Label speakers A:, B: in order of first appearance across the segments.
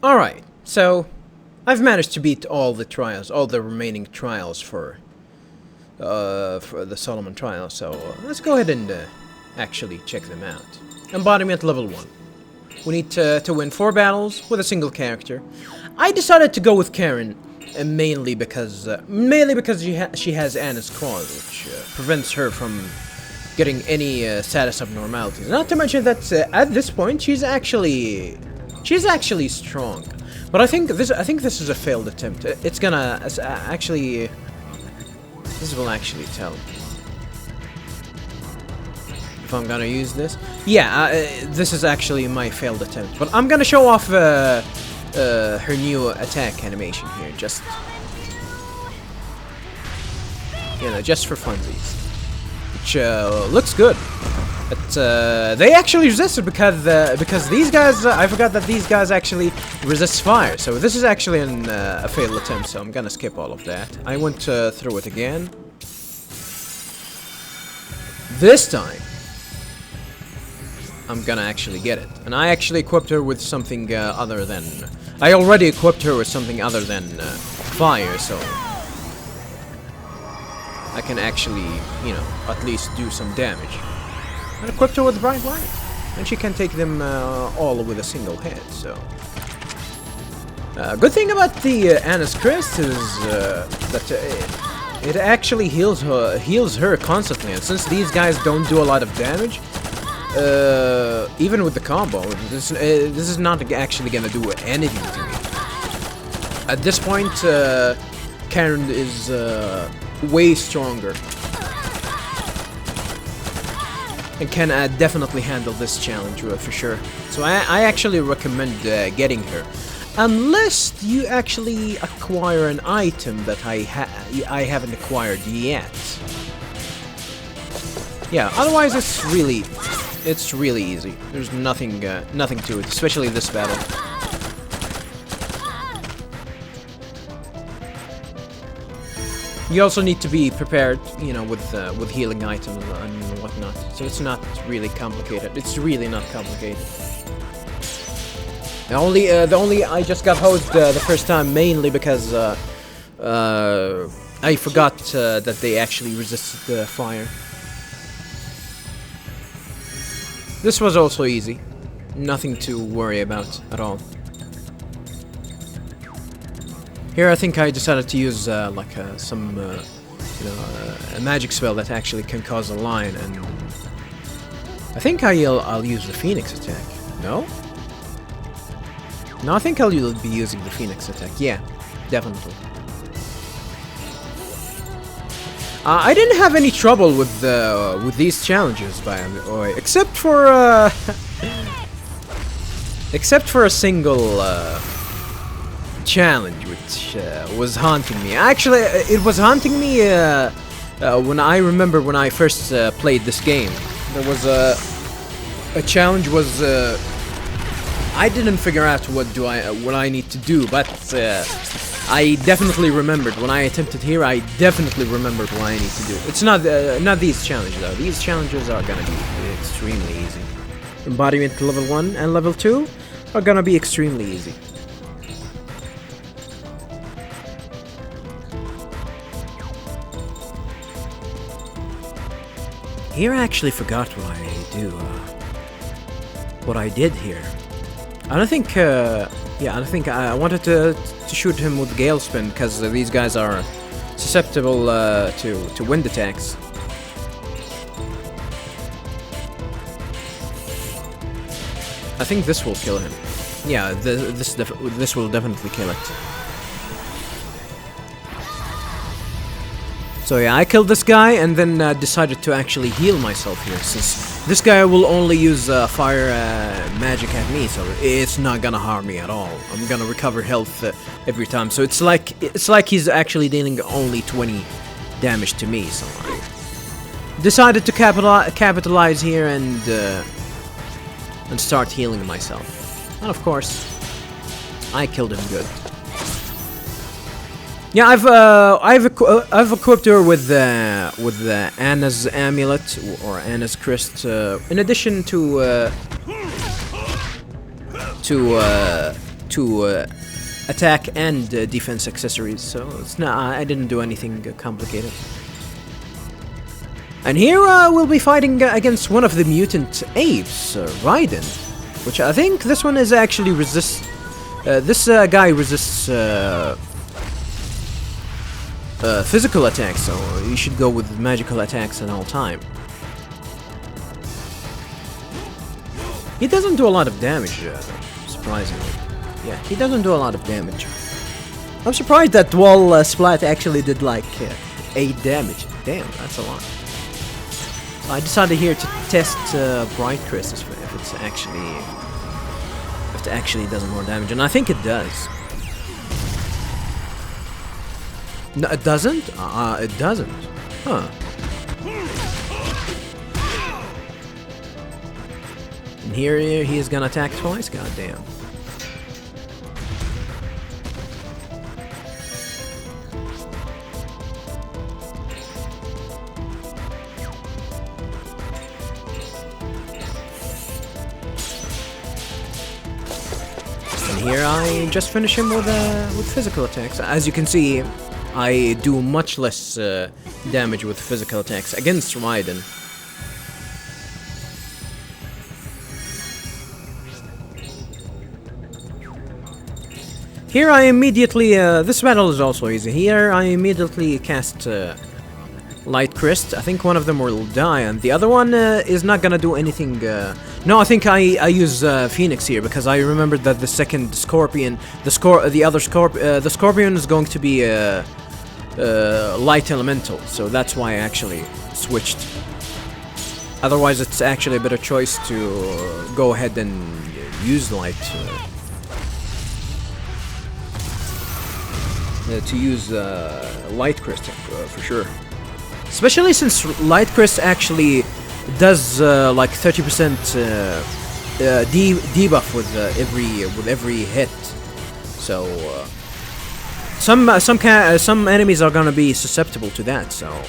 A: Alright, so I've managed to beat all the trials, all the remaining trials for the Solomon trial, so let's go ahead and actually check them out. Embodiment level 1. We need to win 4 battles with a single character. I decided to go with Karin, mainly because she has Anna's clause, which prevents her from getting any status abnormalities. Not to mention that at this point she's actually strong. But I think this is a failed attempt. It's gonna actually. This will actually tell if I'm gonna use this. Yeah, this is actually my failed attempt. But I'm gonna show off her new attack animation here, just just for funsies, which looks good. But they actually resisted because these guys. I forgot that these guys actually resist fire. So this is actually a failed attempt. So I'm gonna skip all of that. I went through it again. This time, I'm gonna actually get it. And I actually equipped her with something other than. I already equipped her with something other than fire. So I can actually, at least do some damage. And equipped her with bright light, and she can take them all with a single hit. So, good thing about the Anna's Crest is that it actually heals her constantly. And since these guys don't do a lot of damage, even with the combo, this is not actually gonna do anything to me. At this point, Karin is way stronger. And can definitely handle this challenge for sure. So I actually recommend getting her, unless you actually acquire an item that I haven't acquired yet. Yeah, otherwise it's really easy. There's nothing to it, especially this battle. You also need to be prepared, with healing items and whatnot. So it's not really complicated. It's really not complicated. The only I just got hosed the first time mainly because I forgot that they actually resisted the fire. This was also easy. Nothing to worry about at all. Here I think I decided to use a magic spell that actually can cause a line, and I think I'll use the Phoenix attack. No, I think I'll be using the Phoenix attack. Yeah, definitely. I didn't have any trouble with these challenges, by the way, except for a single challenge which was haunting me. Actually, it was haunting me when I first played this game. There was a challenge was I didn't figure out what I need to do, but I definitely remembered when I attempted here. I definitely remembered what I need to do. It's not these challenges though. These challenges are gonna be extremely easy. Embodiment level 1 and level 2 are gonna be extremely easy. Here I actually forgot what I did here. I don't think, I wanted to shoot him with Gale Spin because these guys are susceptible to wind attacks. I think this will kill him. Yeah, this will definitely kill it. So yeah, I killed this guy and then decided to actually heal myself here, since this guy will only use fire magic at me, so it's not gonna harm me at all. I'm gonna recover health every time, so it's like he's actually dealing only 20 damage to me. So I decided to capitalize here and start healing myself. And of course, I killed him good. Yeah, I've equipped her with Anna's amulet or Anna's crest, in addition to two attack and defense accessories, so it's not. I didn't do anything complicated. And here we'll be fighting against one of the mutant apes, Raiden, which I think this one is actually this guy resists physical attacks, so you should go with magical attacks at all time. He doesn't do a lot of damage, surprisingly. Yeah, he doesn't do a lot of damage. I'm surprised that wall splat actually did like 8 damage. Damn, that's a lot. I decided here to test Bright Crystals if it actually does more damage, and I think it does. No, it doesn't? It doesn't. Huh. And here he is gonna attack twice? Goddamn. And here I just finish him with physical attacks. As you can see, I do much less damage with physical attacks against Raiden. Here I immediately, this battle is also easy. Here I immediately cast Light Crest. I think one of them will die, and the other one is not gonna do anything. No, I think I use Phoenix here because I remembered that the second Scorpion, the Scorpion is going to be Light Elemental, so that's why I actually switched. Otherwise, it's actually a better choice to go ahead and use Light. To use Light Crest for sure. Especially since Light Crest actually does like 30% debuff with every hit. So some enemies are gonna be susceptible to that. So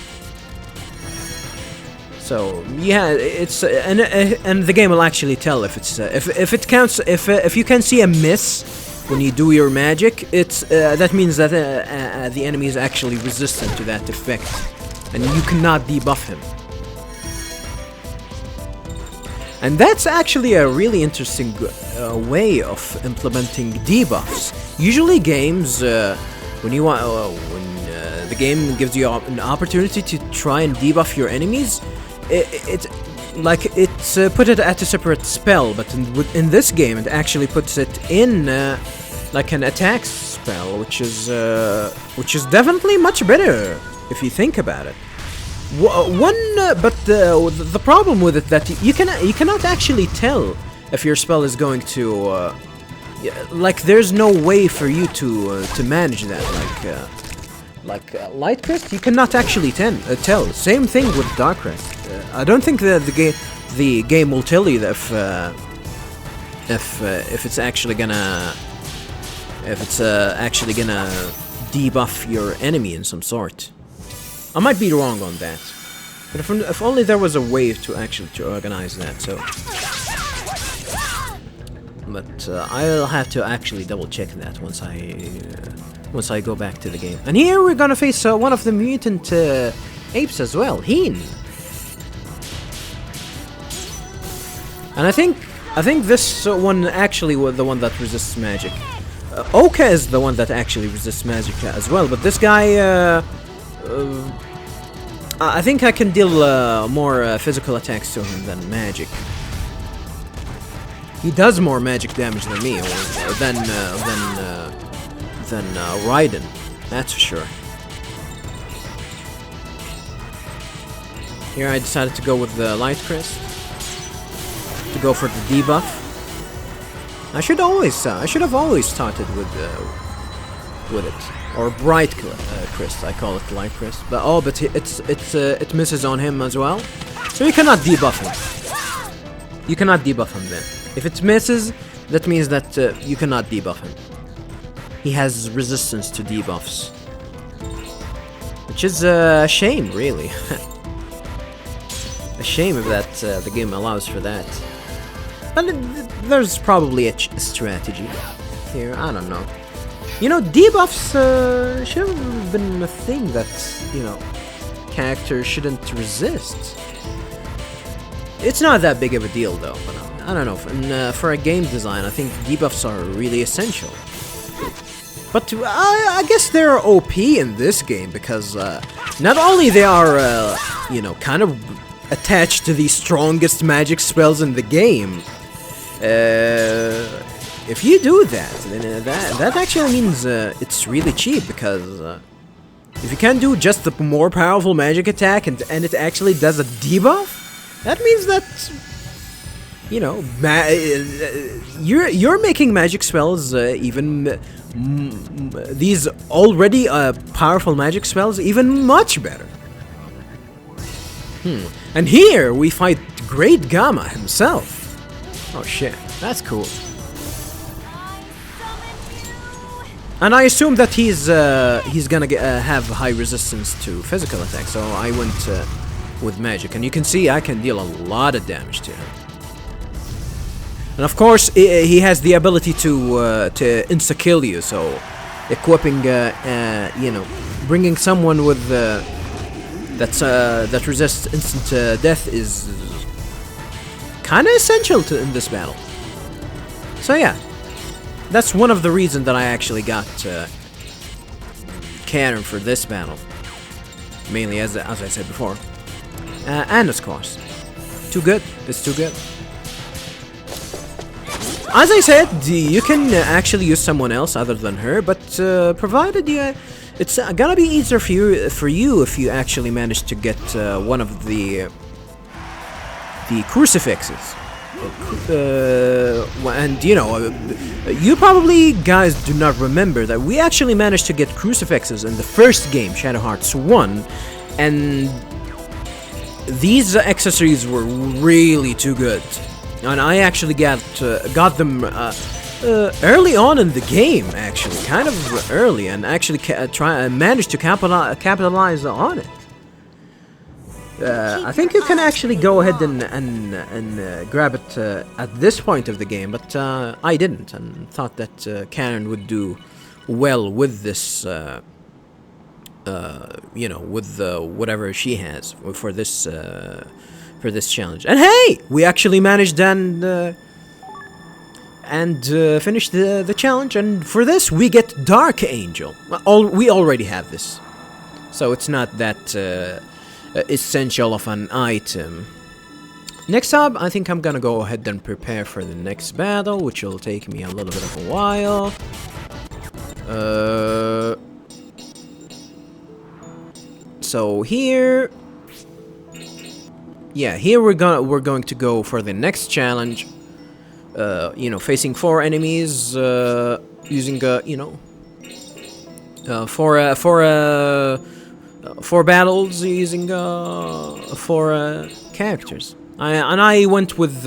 A: yeah, it's and the game will actually tell if it's if it counts if you can see a miss when you do your magic. It's that means that the enemy is actually resistant to that effect, and you cannot debuff him. And that's actually a really interesting way of implementing debuffs. Usually, games when you want when the game gives you an opportunity to try and debuff your enemies, it's put it at a separate spell, but in this game it actually puts it in like an attack spell, which is definitely much better if you think about it. But the problem with it that you cannot actually tell if your spell is going to like there's no way for you to manage that like Light Crest. You cannot actually tell. Same thing with Dark Crest. I don't think that the game will tell you that if it's actually gonna debuff your enemy in some sort. I might be wrong on that, but if only there was a way to organize that. So, but I'll have to actually double check that once I go back to the game. And here we're gonna face one of the mutant apes as well, Heen. And I think this one actually was the one that resists magic. Oka is the one that actually resists magic as well, but this guy, I think I can deal more physical attacks to him than magic. He does more magic damage than me, or than Raiden, that's for sure. Here I decided to go with the Light Crest, to go for the debuff. I should have always started with it, or Bright Crest. I call it Light Crest, but it misses on him as well, so you cannot debuff him. You cannot debuff him then. If it misses, that means that you cannot debuff him. He has resistance to debuffs, which is a shame, really. A shame that the game allows for that. But there's probably a strategy. here. I don't know. You know, debuffs should have been a thing that, you know, characters shouldn't resist. It's not that big of a deal though, but I don't know. And, for a game design, I think debuffs are really essential. But I guess they're OP in this game because not only they are, you know, kind of attached to the strongest magic spells in the game. If you do that, then that actually means it's really cheap because if you can do just the more powerful magic attack and it actually does a debuff, that means that, you know, you're making magic spells even these already powerful magic spells even much better. And here we fight Great Gamma himself. Oh shit, that's cool. And I assume that he's gonna have high resistance to physical attacks, so I went with magic, and you can see I can deal a lot of damage to him. And of course, he has the ability to insta-kill you, so equipping, you know, bringing someone with that resists instant death is kind of essential in this battle. So yeah, that's one of the reasons that I actually got Karin for this battle. Mainly, as I said before. And of course, too good. It's too good. As I said, you can actually use someone else other than her, but provided you, it's gonna be easier for you if you actually manage to get one of the crucifixes. And you know, you probably guys do not remember that we actually managed to get crucifixes in the first game, Shadow Hearts 1, and these accessories were really too good. And I actually got them early on in the game, actually, kind of early, and actually managed to capitalize on it. I think you can actually go ahead and grab it at this point of the game, but I didn't, and thought that Karin would do well with this, you know, with whatever she has for this challenge. And hey, we actually managed and finished the challenge. And for this, we get Dark Angel. We already have this, so it's not that essential of an item. Next up, I think I'm gonna go ahead and prepare for the next battle, which will take me a little bit of a while. So here, yeah, here we're going to go for the next challenge. You know, facing 4 enemies, using you know, 4 battles using 4 characters. I went with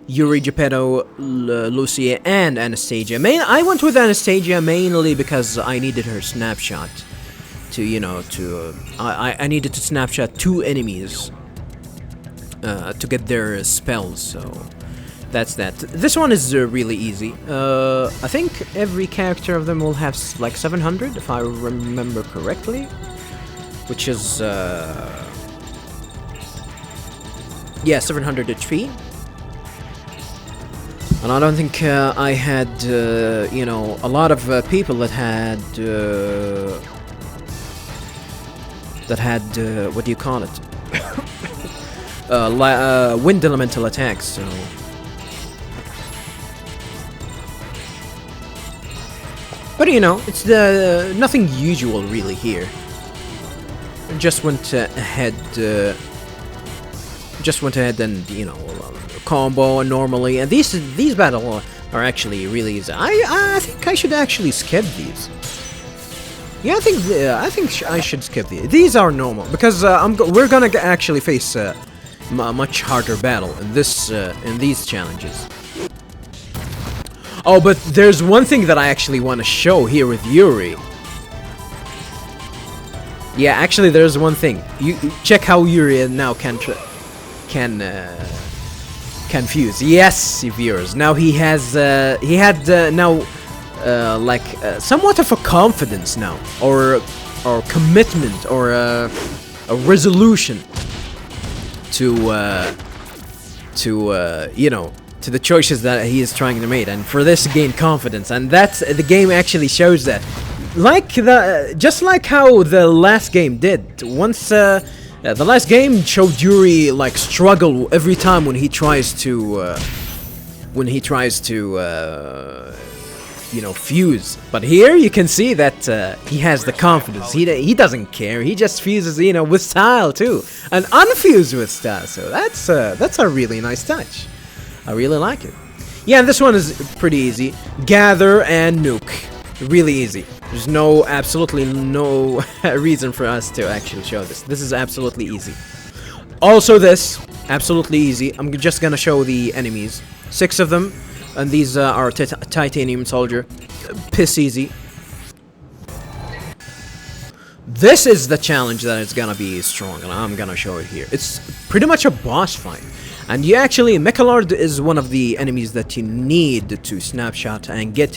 A: Yuri, Geppetto, Lucia, and Anastasia. I went with Anastasia mainly because I needed her snapshot to, you know, I needed to snapshot 2 enemies to get their spells. So that's that. This one is really easy. I think every character of them will have like 700, if I remember correctly, which is yeah, 700 HP. And I don't think I had you know, a lot of people that had what do you call it? Wind elemental attacks. So but you know, it's nothing usual really here. Just went ahead and, you know, combo normally, and these battles are actually really easy. I think I should actually skip these. Yeah, I think I should skip these. These are normal because we're gonna actually face a much harder battle in these challenges. Oh, but there's one thing that I actually want to show here with Yuri. Yeah, actually, there's one thing. You check how Yuri now can fuse. Yes, viewers. Now he had now somewhat of a confidence now, or commitment, or a resolution to you know, to the choices that he is trying to make, and for this to gain confidence, and that's the game actually shows that, just like how the last game did. Once the last game showed Yuri like struggle every time when he tries to you know, fuse. But here you can see that he has the confidence. He doesn't care. He just fuses, you know, with style too, and unfused with style. So that's a really nice touch. I really like it. Yeah, this one is pretty easy. Gather and nuke. Really easy. There's absolutely no reason for us to actually show this. This is absolutely easy. Also this, absolutely easy. I'm just gonna show the enemies. 6 of them. And these are titanium soldier. Piss easy. This is the challenge that is gonna be strong, and I'm gonna show it here. It's pretty much a boss fight. And you actually, Mechalord is one of the enemies that you need to snapshot and get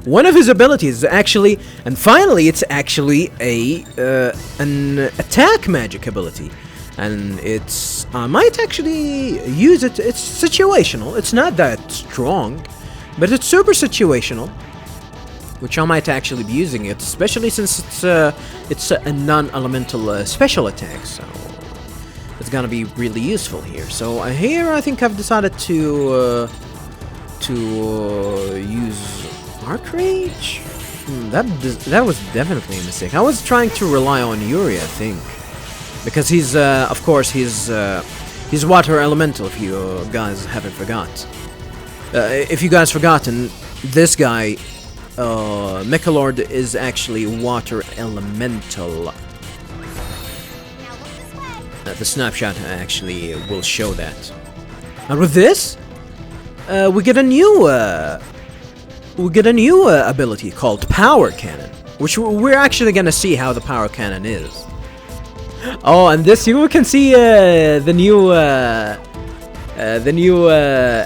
A: one of his abilities actually, and finally it's actually an attack magic ability. And I might actually use it. It's situational. It's not that strong, but it's super situational, which I might actually be using it, especially since it's a non-elemental special attack. So it's gonna be really useful here. So here I think I've decided to use Arc Rage. That was definitely a mistake. I was trying to rely on Yuri, I think. Because he's, of course, he's water elemental, if you guys haven't forgot. If you guys forgotten, this guy, Mechalord, is actually water elemental. The snapshot actually will show that. And with this, we get a new ability called Power Cannon, which we're actually gonna see how the Power Cannon is. Oh, and this you can see the new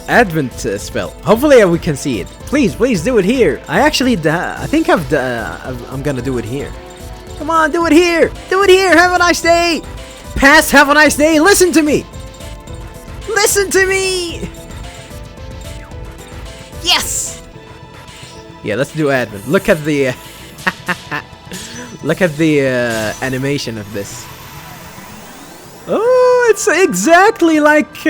A: Advent spell. Hopefully we can see it. Please do it here. I think I'm gonna do it here. Come on, do it here. Do it here. Have a nice day. Past, have a nice day. Listen to me. Listen to me. Yes. Yeah, let's do Advent. Look at the look at the animation of this. Oh, it's exactly like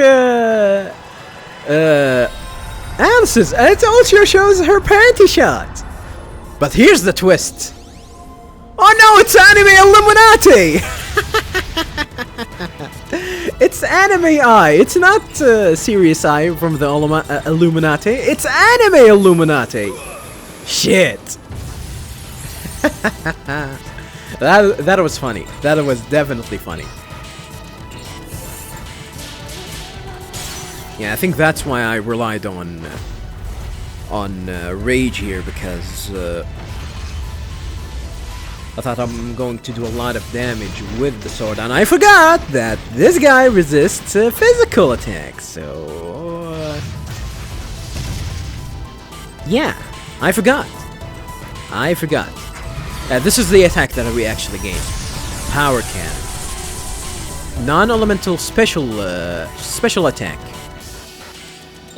A: Alice's. It also shows her panty shot. But here's the twist. Oh no, it's Anime Illuminati! It's Anime Eye. It's not Serious Eye from the Illuminati. It's Anime Illuminati. Shit. That was funny. That was definitely funny. Yeah, I think that's why I relied on Rage here, because I thought I'm going to do a lot of damage with the sword, and I forgot that this guy resists physical attacks. So yeah, I forgot. This is the attack that we actually gained. Power Cannon. Non-elemental special attack.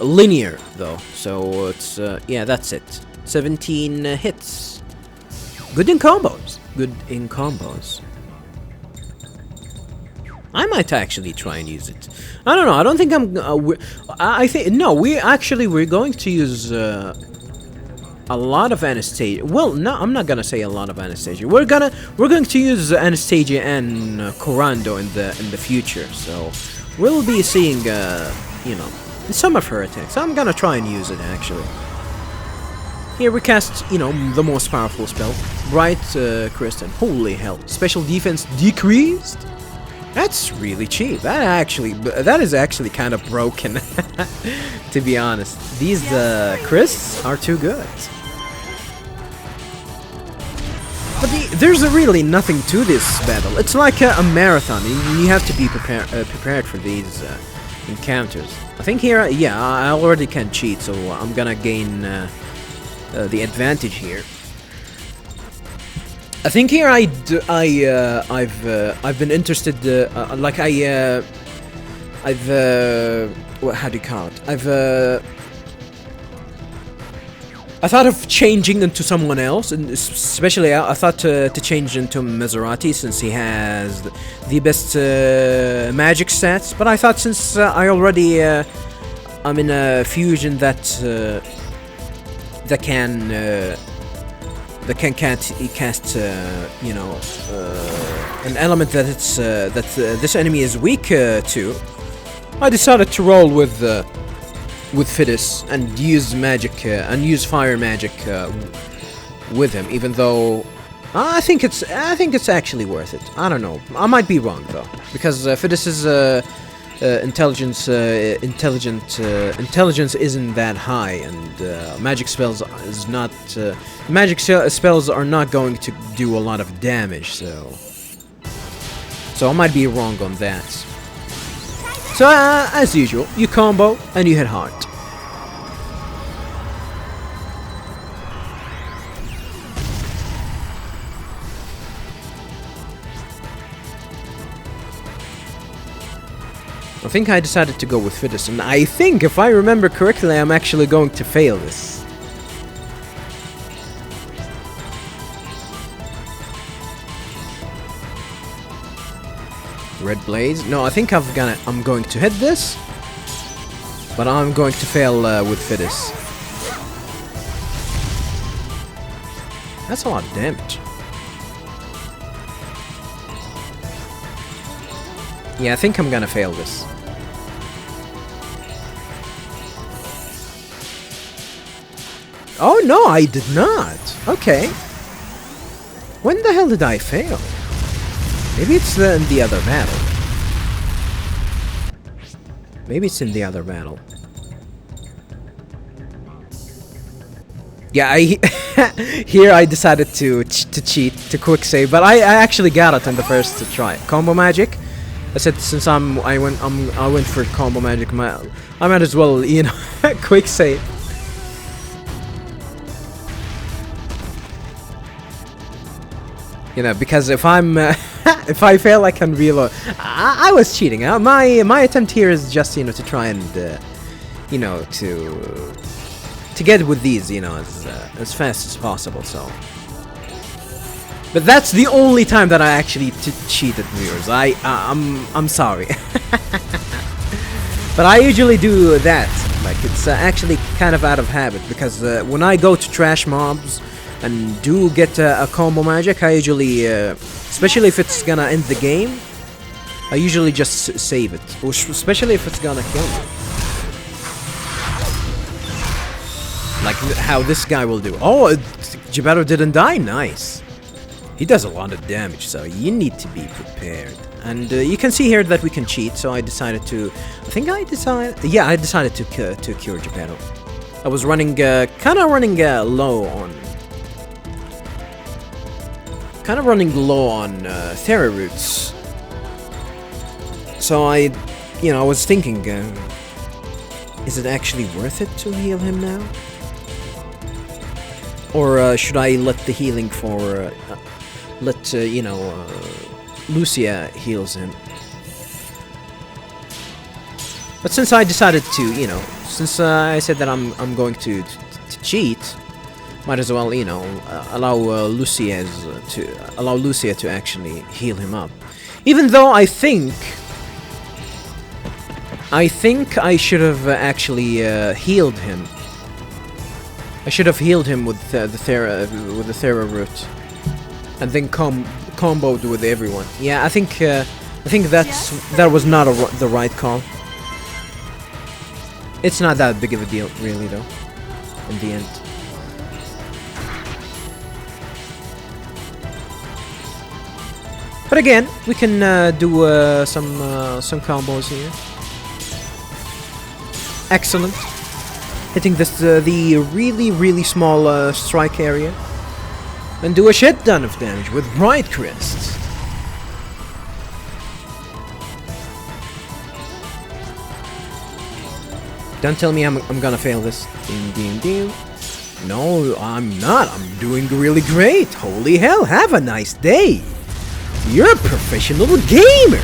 A: Linear though, so it's yeah, that's it. 17 hits. Good in combos. I might actually try and use it. I don't know. I don't think I'm. I think no. We're going to use a lot of Anastasia. Well, no, I'm not gonna say a lot of Anastasia. We're going to use Anastasia and Corando in the future. So we'll be seeing you know, some of her attacks. I'm gonna try and use it actually. Here we cast, you know, the most powerful spell, Bright Crystal. Holy hell! Special defense decreased. That's really cheap. That is actually kind of broken, to be honest. These crysts are too good. But there's really nothing to this battle. It's like a marathon. You have to be prepared for these encounters. I think here, yeah, I already can cheat, so I'm gonna gain the advantage here. I think here I've been interested, how do you call it? I thought of changing into someone else, and especially I thought to change into Maserati since he has the best magic stats. But I thought since I already I'm in a fusion that can cast you know, an element that this enemy is weak to, I decided to roll with Fidus and use magic and use fire magic with him, even though I think it's actually worth it. I don't know. I might be wrong though, because Fidus's intelligence isn't that high, and magic spells is not spells are not going to do a lot of damage. So I might be wrong on that. So, as usual, you combo and you hit hard. I think I decided to go with Fidus, and I think, if I remember correctly, I'm actually going to fail this. Red Blaze? No, I think I'm going to hit this, but I'm going to fail with Fidus. That's a lot of damage. Yeah, I think I'm gonna fail this. Oh no, I did not. Okay. When the hell did I fail? Maybe it's in the other battle. Maybe it's in the other battle. Yeah, here I decided to cheat, to quick save, but I actually got it in the first try. Combo magic. I said since I went for combo magic, I might as well, you know, quick save. You know, because if I'm if I fail, I can reload. I was cheating. My attempt here is just, you know, to try and you know, to get with these, you know, as fast as possible. So, but that's the only time that I actually cheated, viewers. I'm sorry, but I usually do that. Like, it's actually kind of out of habit, because when I go to trash mobs and do get a combo magic, I usually, especially if it's gonna end the game, I usually just save it, especially if it's gonna kill me. Like how this guy will do. Oh, Geppetto didn't die? Nice. He does a lot of damage, so you need to be prepared. And you can see here that we can cheat, so I decided to... I decided to cure Geppetto. I was running, kind of running low on... Thera roots. So I was thinking, is it actually worth it to heal him now? Or should I let the healing for... Lucia heals him. But since I decided to, since I said that I'm going to cheat, might as well, allow Lucia to actually heal him up. Even though I think I should have actually healed him. I should have healed him with the Thera root, and then comboed with everyone. Yeah, I think that was not the right call. It's not that big of a deal, really, though. In the end. But again, we can do some combos here. Excellent. Hitting the really small strike area, and do a shit ton of damage with Bright Crests. Don't tell me I'm gonna fail this. No, I'm not. I'm doing really great. Holy hell, have a nice day. You're a professional gamer.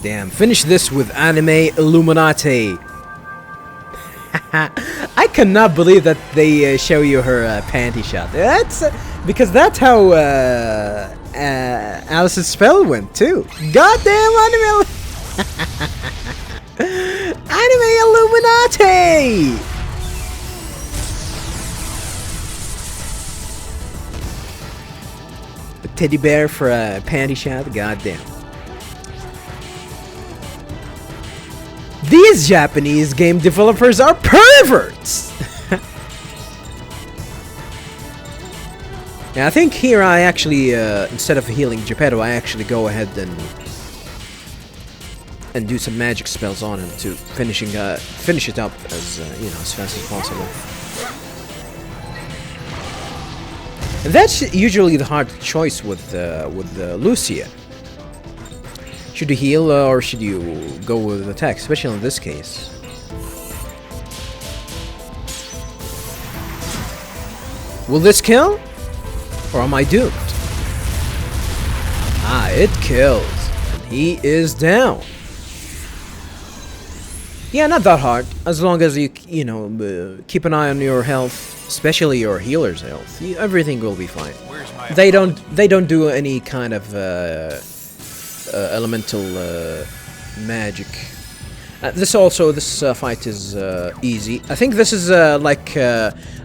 A: Damn, finish this with anime Illuminati. I cannot believe that they show you her panty shot. That's because that's how Alice's spell went too. Goddamn anime! Anime Illuminati! A teddy bear for a panty shot. Goddamn. These Japanese game developers are perverts! Yeah, I think here I actually, instead of healing Geppetto, I actually go ahead and do some magic spells on him to finish it up as, you know, as fast as possible. And that's usually the hard choice with Lucia. Should you heal or should you go with attack, especially in this case? Will this kill? Or am I doomed? Ah, it kills. And he is down. Yeah, not that hard. As long as you keep an eye on your health, especially your healer's health. Everything will be fine. They don't do any kind of elemental magic. This fight is easy. I think this is I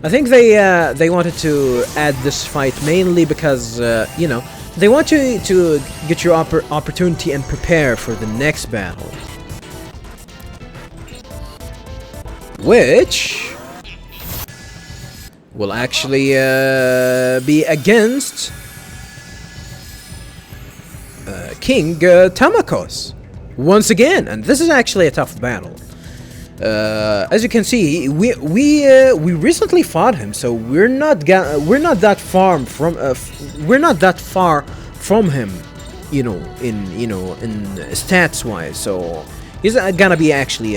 A: think they wanted to add this fight mainly because you know, they want you to get your opportunity and prepare for the next battle, which will actually be against King Tamakos once again, and this is actually a tough battle. As you can see, we recently fought him, so we're not that far from him, you know, in stats wise. So he's gonna be actually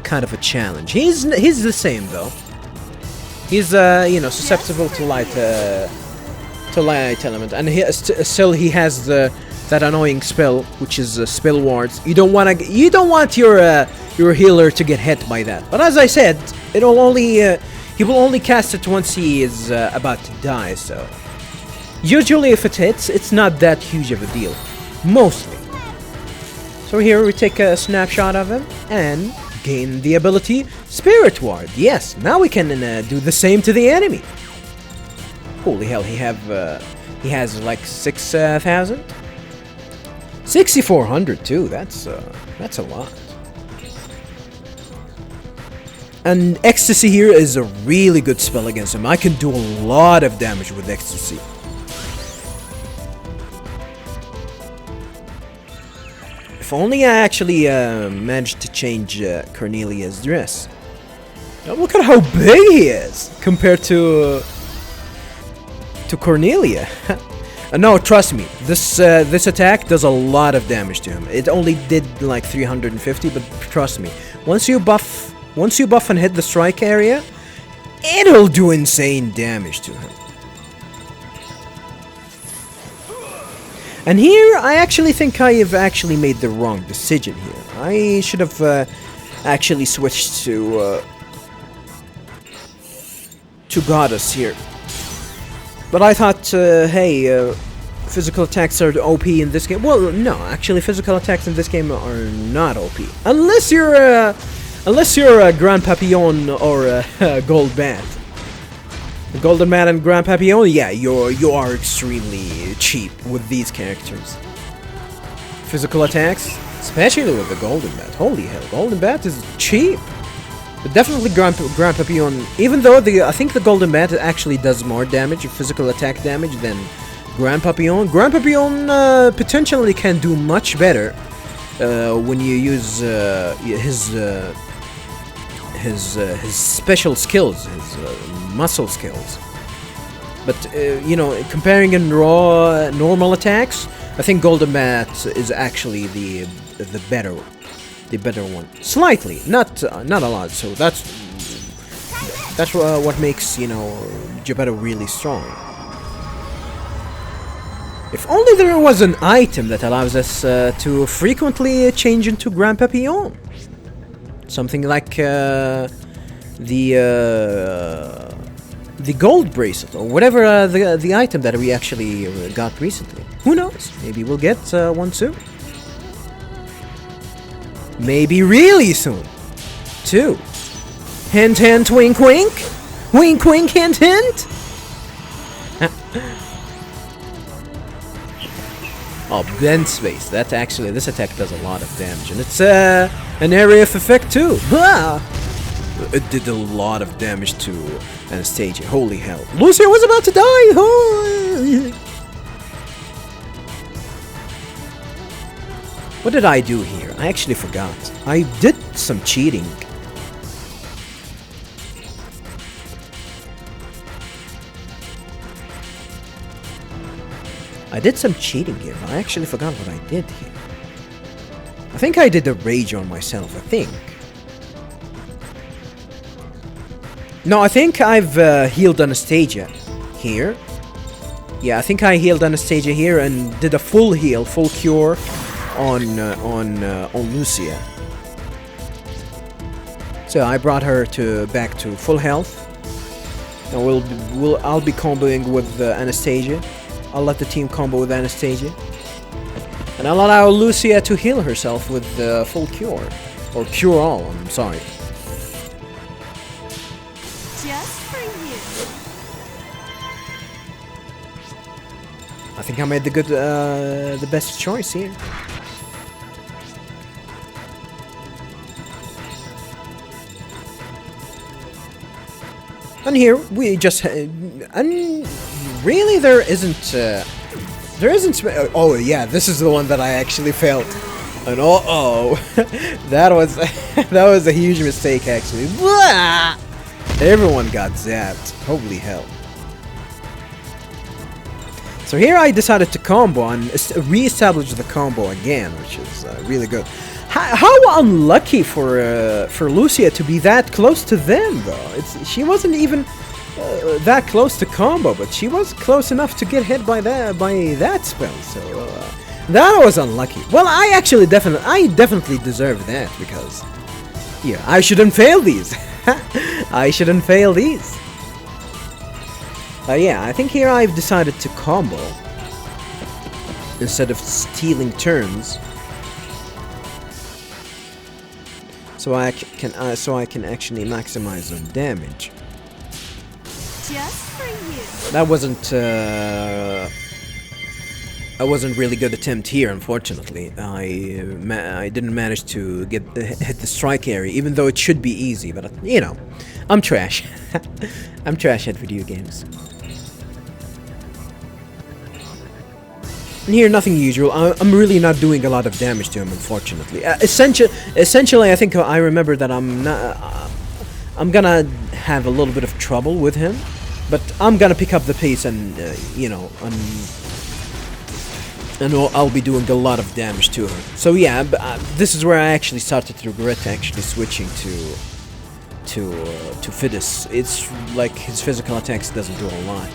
A: kind of a challenge. He's the same though. He's you know, susceptible to light element, and still he has that annoying spell, which is spell wards. You don't want your healer to get hit by that. But as I said, he will only cast it once he is about to die. So usually, if it hits, it's not that huge of a deal, mostly. So here we take a snapshot of him and gain the ability Spirit Ward. Yes, now we can do the same to the enemy. Holy hell, he has like 6,000. 6,400 too. That's a lot. And Ecstasy here is a really good spell against him. I can do a lot of damage with Ecstasy. If only I actually managed to change Cornelia's dress. Now look at how big he is compared to Cornelia. No, trust me, this attack does a lot of damage to him. It only did like 350, but trust me, once you buff and hit the strike area, it'll do insane damage to him. And here, I actually think I have actually made the wrong decision here. I should have actually switched to Goddess here. But I thought, hey, physical attacks are OP in this game. Well, no, actually, physical attacks in this game are not OP, unless you're a Grand Papillon or a Gold Bat. The Golden Bat and Grand Papillon, yeah, you are extremely cheap with these characters. Physical attacks, especially with the Golden Bat. Holy hell, Golden Bat is cheap. But definitely Grand Papillon, even though I think the Golden Bat actually does more damage, physical attack damage, than Grand Papillon. Grand Papillon potentially can do much better when you use his special skills, his muscle skills. But you know, comparing in raw normal attacks, I think Golden Bat is actually the better one. Slightly, not a lot. So that's what makes, you know, Geppetto really strong. If only there was an item that allows us to frequently change into Grand Papillon. Something like the gold bracelet, or whatever the item that we actually got recently. Who knows? Maybe we'll get one soon. Maybe really soon, too. Hint, hint, wink, wink. Wink, wink, hint, hint. Oh, bend space. That actually, this attack does a lot of damage, and it's an area of effect too. Blah! It did a lot of damage to Anastasia. Holy hell! Lucia was about to die. Oh. What did I do here? I actually forgot. I did some cheating. I did some cheating here. I actually forgot what I did here. I think I did a rage on myself, I think. No, I think I've healed Anastasia here. Yeah, I think I healed Anastasia here and did a full heal, full cure on Lucia. So I brought her back to full health. And I'll be comboing with Anastasia. I'll let the team combo with Anastasia. And I'll allow Lucia to heal herself with full cure. Or cure all, I'm sorry.
B: Just for you.
A: I think I made the best choice here. And here we just and really there isn't. Oh yeah, this is the one that I actually failed. And that was a huge mistake actually. Blah! Everyone got zapped. Holy hell. So here I decided to combo and re-establish the combo again, which is really good. How unlucky for Lucia to be that close to them, though. She wasn't even that close to combo, but she was close enough to get hit by that spell. So that was unlucky. Well, I definitely deserve that because yeah, I shouldn't fail these. I shouldn't fail these. Yeah, I think here I've decided to combo instead of stealing turns. So I can actually maximize the damage.
B: Just for you.
A: That wasn't really good attempt here, unfortunately. I didn't manage to hit the strike area, even though it should be easy. But you know, I'm trash. I'm trash at video games. And here, nothing usual. I'm really not doing a lot of damage to him, unfortunately. Essentially, I think I remember that I'm gonna have a little bit of trouble with him, but I'm gonna pick up the pace and you know, and I'll be doing a lot of damage to her. So yeah, this is where I actually started to regret actually switching to Fidus. It's like his physical attacks doesn't do a lot.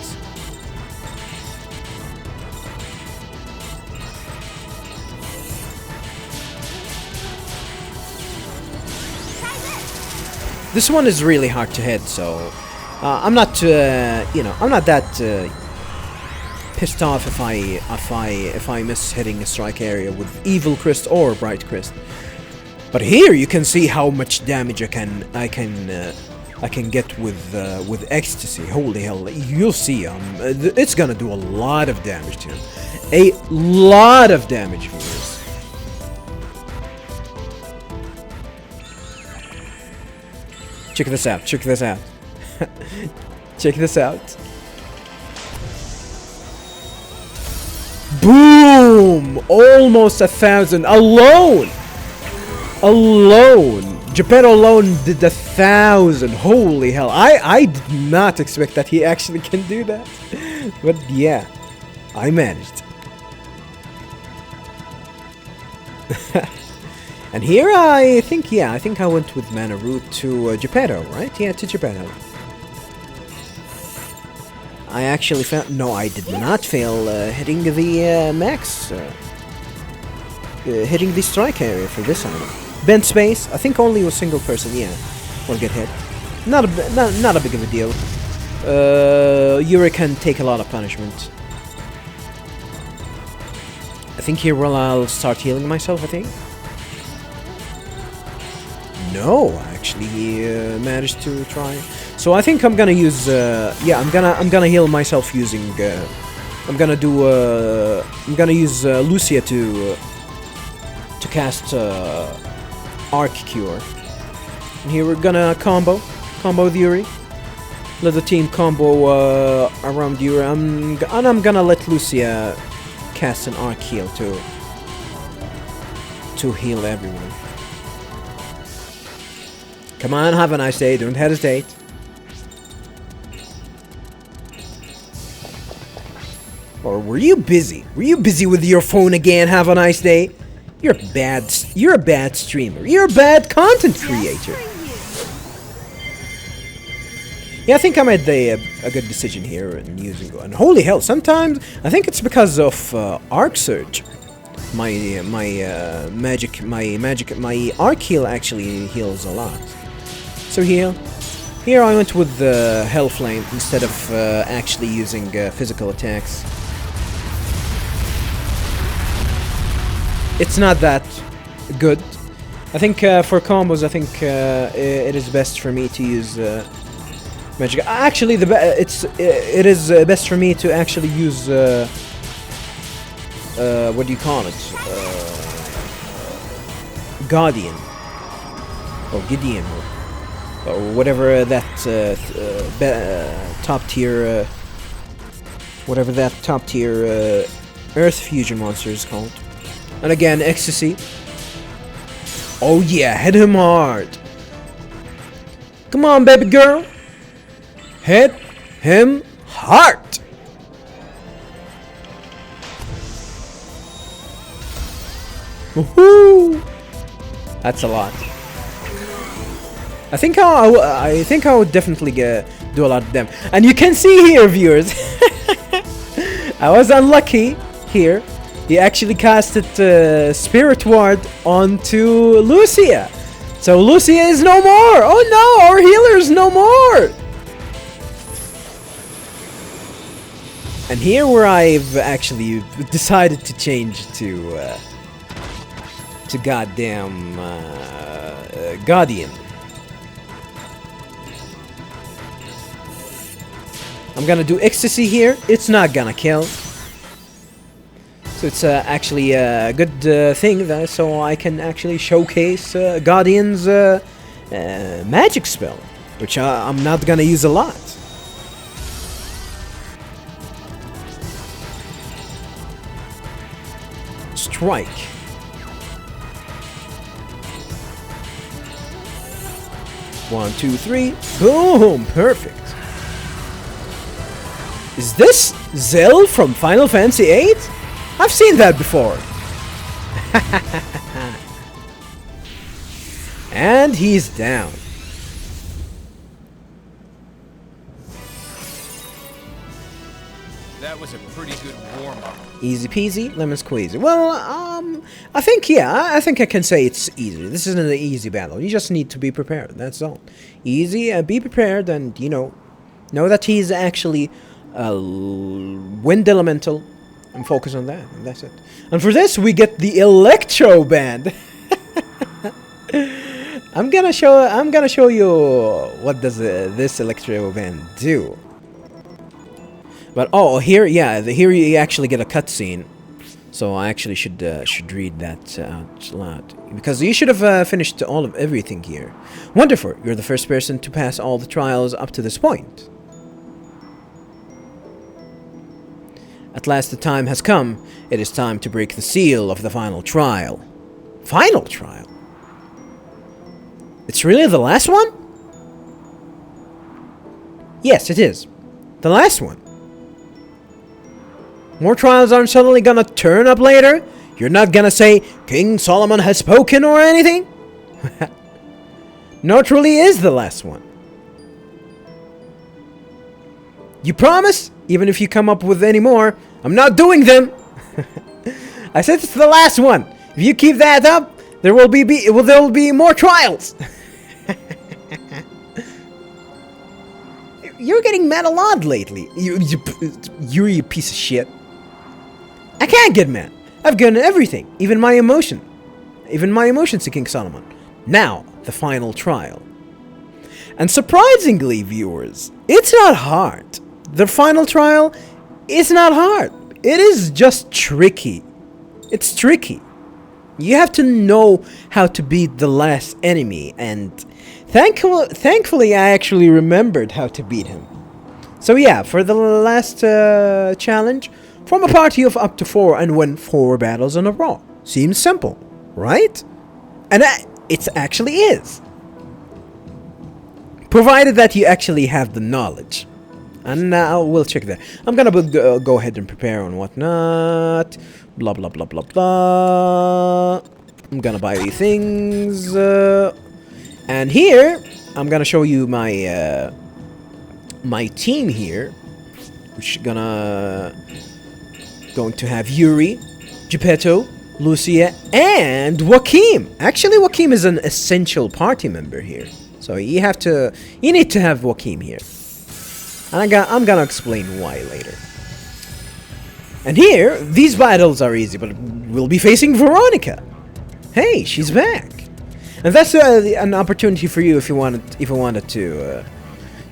A: This one is really hard to hit, so I'm not, you know, I'm not that pissed off if I miss hitting a strike area with Evil Crest or Bright Crest. But here you can see how much damage I can get with Ecstasy. Holy hell! You'll see. It's gonna do a lot of damage to him. A lot of damage, viewers. Check this out, check this out. Check this out. Boom! Almost 1,000 alone! Alone! Geppetto alone did 1,000. Holy hell. I did not expect that he actually can do that. But yeah, I managed. And here I think I went with mana root to Geppetto, right? Yeah, to Geppetto. I actually failed. No, I did not fail hitting the max. Hitting the strike area for this item. Bent space. I think only a single person, yeah, will get hit. Not a big of a deal. Yuri can take a lot of punishment. I think here I'll start healing myself, I think. No, I actually managed to try. So I think I'm gonna use. Yeah, I'm gonna heal myself using. I'm gonna use Lucia to cast Arc Cure. And here we're gonna combo with Yuri. Let the team combo around Yuri. I'm gonna let Lucia cast an Arc Heal to heal everyone. Come on, have a nice day. Don't hesitate. Or were you busy? Were you busy with your phone again? Have a nice day. You're a bad streamer. You're a bad content creator. Yeah, I think I made a good decision here in using. And holy hell! Sometimes I think it's because of Arc Surge. My Arc Heal actually heals a lot. So here I went with the Hell Flame instead of actually using physical attacks. It's not that good. I think for combos, I think it is best for me to use magic. Actually, it is best for me to actually use what do you call it? Guardian or Gideon or whatever that top tier, whatever that top tier Earth fusion monster is called. And again, Ecstasy. Oh yeah, hit him hard. Come on, baby girl. Hit him hard. Woohoo! That's a lot. I think I would definitely do a lot of them. And you can see here, viewers. I was unlucky here. He actually casted Spirit Ward onto Lucia. So Lucia is no more. Oh no, our healer is no more. And here where I've actually decided to change to goddamn Guardian. I'm gonna do Ecstasy here. It's not gonna kill. So it's actually a good thing that so I can actually showcase Guardian's magic spell, which I'm not gonna use a lot. Strike. One, two, three. Boom! Perfect. Is this Zell from Final Fantasy VIII? I've seen that before. And he's down.
C: That was a pretty good warm-up.
A: Easy peasy, lemon squeezy. Well, I think I can say it's easy. This isn't an easy battle. You just need to be prepared. That's all. Easy, be prepared, and know that he's actually wind elemental, and focus on that, and that's it. And for this, we get the Electro Band. I'm gonna show you what does this Electro Band do. But here you actually get a cutscene, so I actually should read that out loud because you should have finished everything here. Wonderful! You're the first person to pass all the trials up to this point. At last, the time has come. It is time to break the seal of the final trial. Final trial? It's really the last one? Yes, it is. The last one. More trials aren't suddenly gonna turn up later? You're not gonna say, King Solomon has spoken or anything? No, it really is the last one. You promise? Even if you come up with any more, I'm not doing them! I said it's the last one! If you keep that up, there will be more trials! You're getting mad a lot lately. You're a piece of shit. I can't get mad. I've given everything, even my emotion. Even my emotions to King Solomon. Now, the final trial. And surprisingly, viewers, it's not hard. The final trial is not hard. It is just tricky. It's tricky. You have to know how to beat the last enemy, and thankfully I actually remembered how to beat him. So yeah, for the last challenge, form a party of up to 4 and win 4 battles in a row. Seems simple, right? And it actually is. Provided that you actually have the knowledge. And now we'll check that. I'm gonna go ahead and prepare and whatnot. Blah blah blah blah blah. I'm gonna buy these things. And here, I'm gonna show you my my team here, which is going to have Yuri, Geppetto, Lucia, and Joachim. Actually, Joachim is an essential party member here, so you need to have Joachim here. And I'm gonna explain why later. And here, these battles are easy, but we'll be facing Veronica. Hey, she's back. And that's an opportunity for you if you wanted to,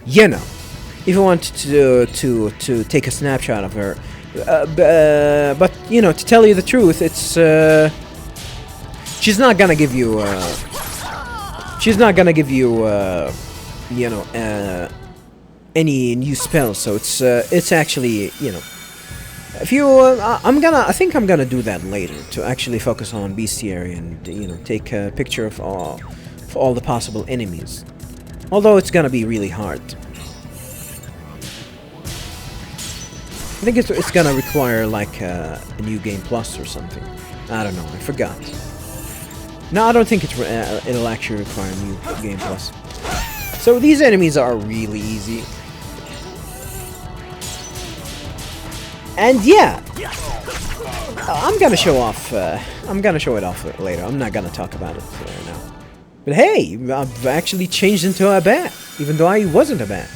A: you know, if you wanted to take a snapshot of her. But you know, to tell you the truth, it's she's not gonna give you you know, any new spells. So it's actually, you know, if you I think I'm gonna do that later to actually focus on bestiary and, you know, take a picture of all the possible enemies. Although it's gonna be really hard. I think it's gonna require like a new game plus or something. I don't know. I forgot. No, I don't think it'll actually require a new game plus. So these enemies are really easy. And yeah, I'm gonna show off. I'm gonna show it off later. I'm not gonna talk about it now. But hey, I've actually changed into a bat, even though I wasn't a bat.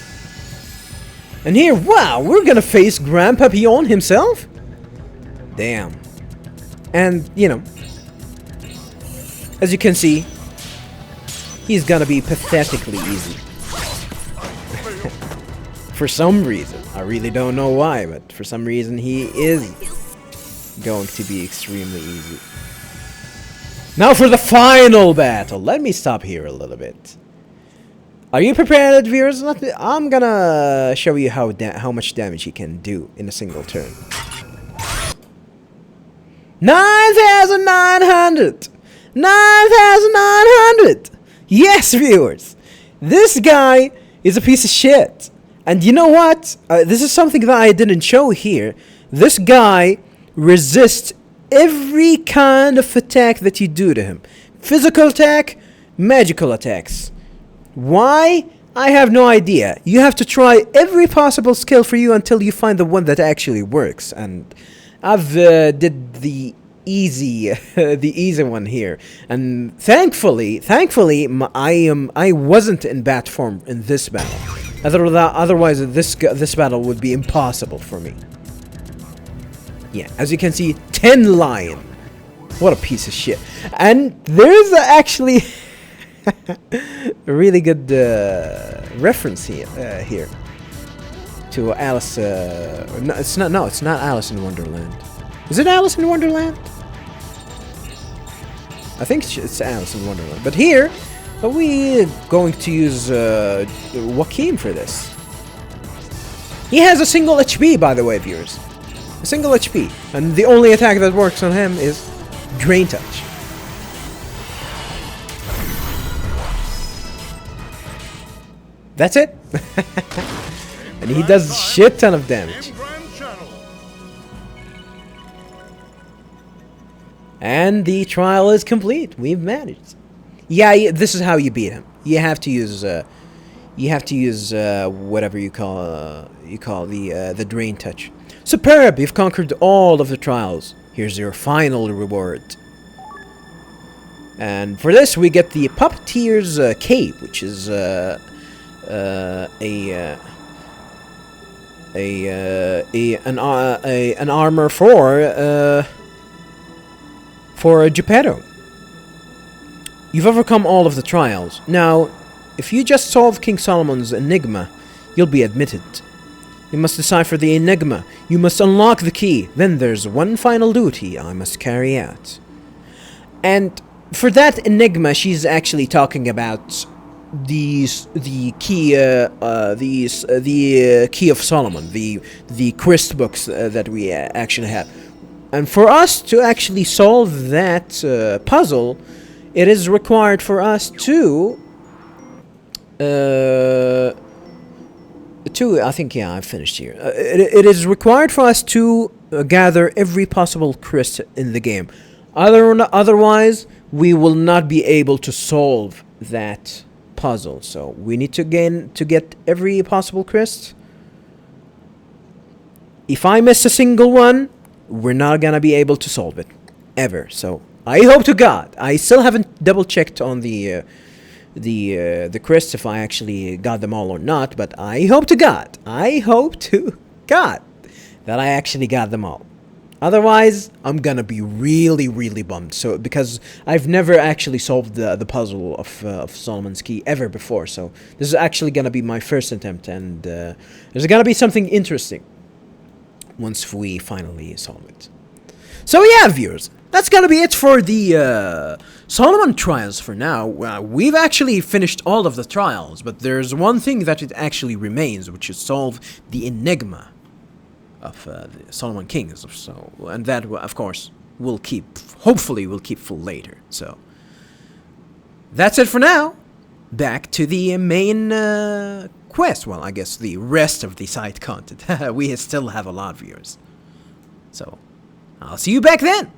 A: And here, wow, we're gonna face Grand Papillon himself? Damn. And, you know, as you can see, he's gonna be pathetically easy. For some reason. I really don't know why, but for some reason he is going to be extremely easy. Now for the final battle. Let me stop here a little bit. Are you prepared, viewers? I'm gonna show you how much damage he can do in a single turn. 9,900! 9,900! Yes, viewers! This guy is a piece of shit. And you know what? This is something that I didn't show here. This guy resists every kind of attack that you do to him. Physical attack, magical attacks. Why? I have no idea. You have to try every possible skill for you until you find the one that actually works. And I've did the easy, the easy one here. And thankfully, I wasn't in bat form in this battle. Otherwise, this battle would be impossible for me. Yeah, as you can see, 10 lion. What a piece of shit. And there's actually a really good reference here to Alice. No, it's not. No, it's not Alice in Wonderland. Is it Alice in Wonderland? I think it's Alice in Wonderland. But here, we're going to use Joachim for this. He has a single HP, by the way, viewers. A single HP. And the only attack that works on him is Drain Touch. That's it. And he does a shit ton of damage. And the trial is complete. We've managed. Yeah, this is how you beat him. You have to use whatever you call the drain touch. Superb! You've conquered all of the trials. Here's your final reward. And for this, we get the Puppeteer's Cape, which is an armor for Geppetto. You've overcome all of the trials. Now, if you just solve King Solomon's enigma, you'll be admitted. You must decipher the enigma. You must unlock the key. Then there's one final duty I must carry out. And for that enigma, she's actually talking about the key of Solomon, the Christ books that we actually have. And for us to actually solve that puzzle, it is required for us to I think, yeah, I've finished here. It is required for us to gather every possible Christ in the game. Otherwise, we will not be able to solve that puzzle. So we need to get every possible Christ. If I miss a single one, we're not gonna be able to solve it ever. So I hope to God. I still haven't double checked on the Christs if I actually got them all or not, but I hope to God that I actually got them all. Otherwise, I'm gonna be really, really bummed. So because I've never actually solved the puzzle of Solomon's Key ever before, so this is actually gonna be my first attempt, and there's gonna be something interesting once we finally solve it. So yeah, viewers, that's gonna be it for the Solomon trials for now. We've actually finished all of the trials, but there's one thing that it actually remains, which is solve the enigma of the Solomon Kings. So, and that, of course, hopefully we'll keep for later. So that's it for now. Back to the main quest. Well, I guess the rest of the side content. We still have a lot of viewers. So I'll see you back then.